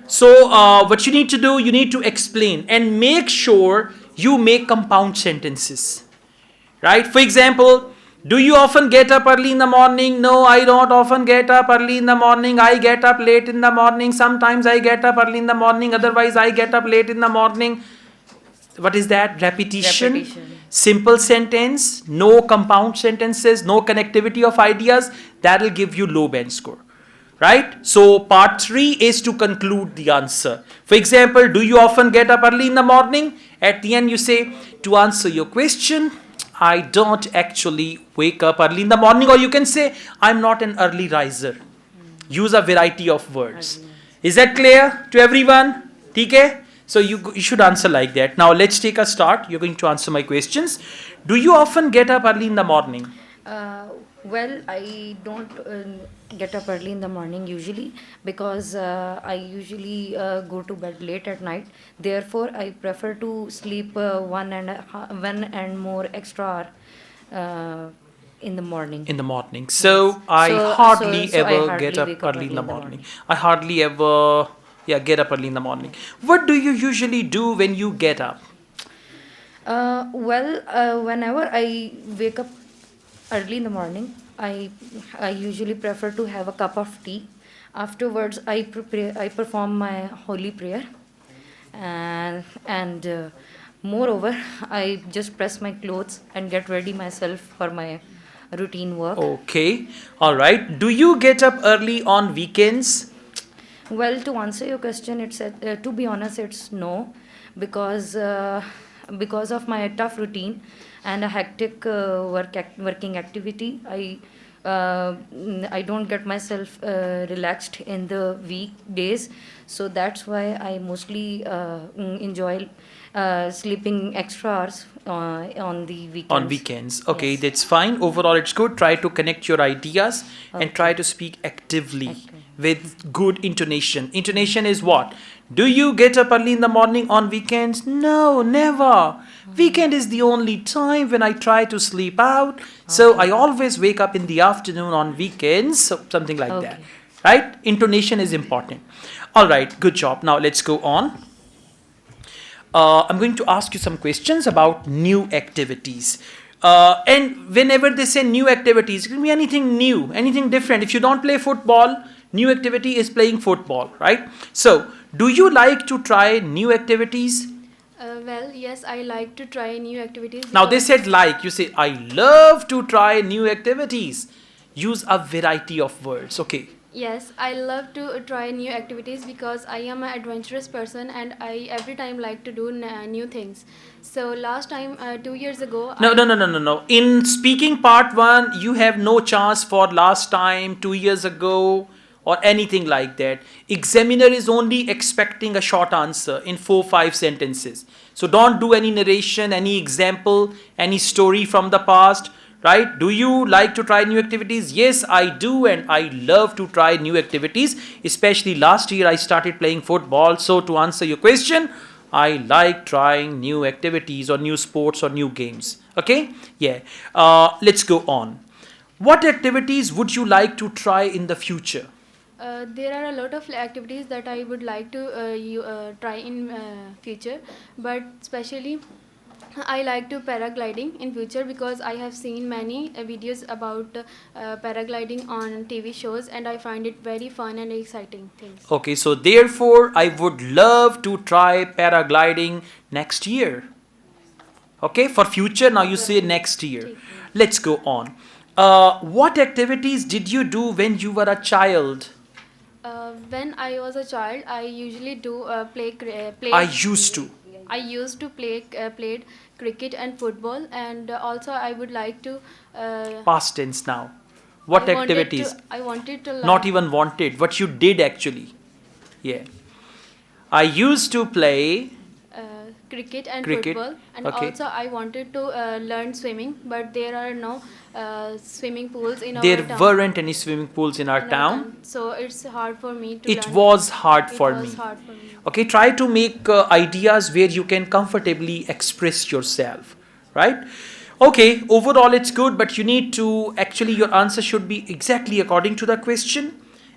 So what you need to do, you need to explain and make sure you make compound sentences, right? For example, do you often get up early in the morning? No, I don't often get up early in the morning. I get up late in the morning. Sometimes I get up early in the morning. Otherwise, I get up late in the morning. What is that? Repetition. Repetition. Simple sentence, no compound sentences, no connectivity of ideas. That will give you low band score, right? So part 3 is to conclude the answer. For example, do you often get up early in the morning? At the end you say, to answer your question, I don't actually wake up early in the morning. Or you can say, I'm not an early riser. Use a variety of words. Is that clear to everyone? Okay? So you should answer like that. Now let's take a start. You're going to answer my questions. Do you often get up early in the morning? Well, I don't get up early in the morning usually because I usually go to bed late at night. Therefore, I prefer to sleep 1 and more extra hour in the morning. In the morning. Yes. So I hardly I ever get hardly up wake up early in early the in the morning. morning. I hardly ever get up early in the morning. What do you usually do when you get up? Whenever I wake up early in the morning, I usually prefer to have a cup of tea. Afterwards, I perform my holy prayer, and moreover, I just press my clothes and get ready myself for my routine work. Okay. All right. Do you get up early on weekends? Well, to answer your question, to be honest, it's no, because because of my tough routine and a hectic working activity, I don't get myself relaxed in the weekdays, so that's why I mostly enjoy sleeping extra hours on the On weekends. weekends. Okay, Yes. that's fine. Overall, it's good. Try to connect your ideas and try Okay. to speak actively Okay. with good intonation. Intonation is what? Do you get up early in the morning on weekends? No, never. Weekend is the only time when I try to sleep out. So I Okay. always wake up in the afternoon on weekends, so something like that. Okay. Right? Intonation is important. All right, good job. Now let's go on. I'm going to ask you some questions about new activities. And whenever they say new activities, it can be anything new, anything different. If you don't play football, new activity is playing football, right? So, do you like to try new activities? Yes, I like to try new activities Now, they said because like, you say, I love to try new activities. Use a variety of words, okay? yes, I love to try new activities because I am an adventurous person and I every time like to do new things. So last time, 2 years ago, No, no, I no, no, no, no. In speaking part one, you have no chance for last time, 2 years ago, or anything like that. Examiner is only expecting a short answer in 4, 5 sentences. So don't do any narration, any example, any story from the past, right? Do you like to try new activities? Yes, I do, and I love to try new activities. Especially last year, I started playing football. So to answer your question, I like trying new activities or new sports or new games. Okay? Yeah. Let's go on. What activities would you like to try in the future? there are a lot of activities that I would like to try in future, but especially I like to paragliding in future because I have seen many videos about paragliding on TV shows and I find it very fun and exciting things. Okay, so therefore, I would love to try paragliding next year. Okay, for future, now you say next year. ठीक है. Let's go on. What activities did you do when you were a child? When I was a child, I usually do play. I used to. I used to played cricket and football, and also I would like to. Past tense now. What activities? I wanted to Not learn even wanted. What you did actually. Yeah. I used to play cricket and cricket. football, and Okay. also I wanted to learn swimming, but there are no swimming pools in our There town. weren't any swimming pools in our in our town. so it's hard for me to It learn. was hard It for was me. hard for me. Okay, try to make ideas where you can comfortably express yourself, right? Okay, overall it's good, but you need to actually, your answer should be exactly according to the question,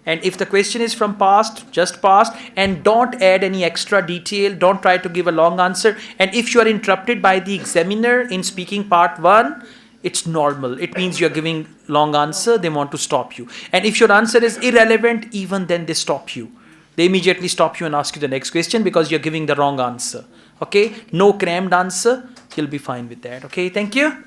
And if the question is from past, just past, and don't add any extra detail, don't try to give a long answer. And if you are interrupted by the examiner in speaking part 1, it's normal. It means you're giving long answer, they want to stop you. And if your answer is irrelevant, even then they stop you. They immediately stop you and ask you the next question because you're giving the wrong answer. Okay, no crammed answer, you'll be fine with that. Okay, thank you.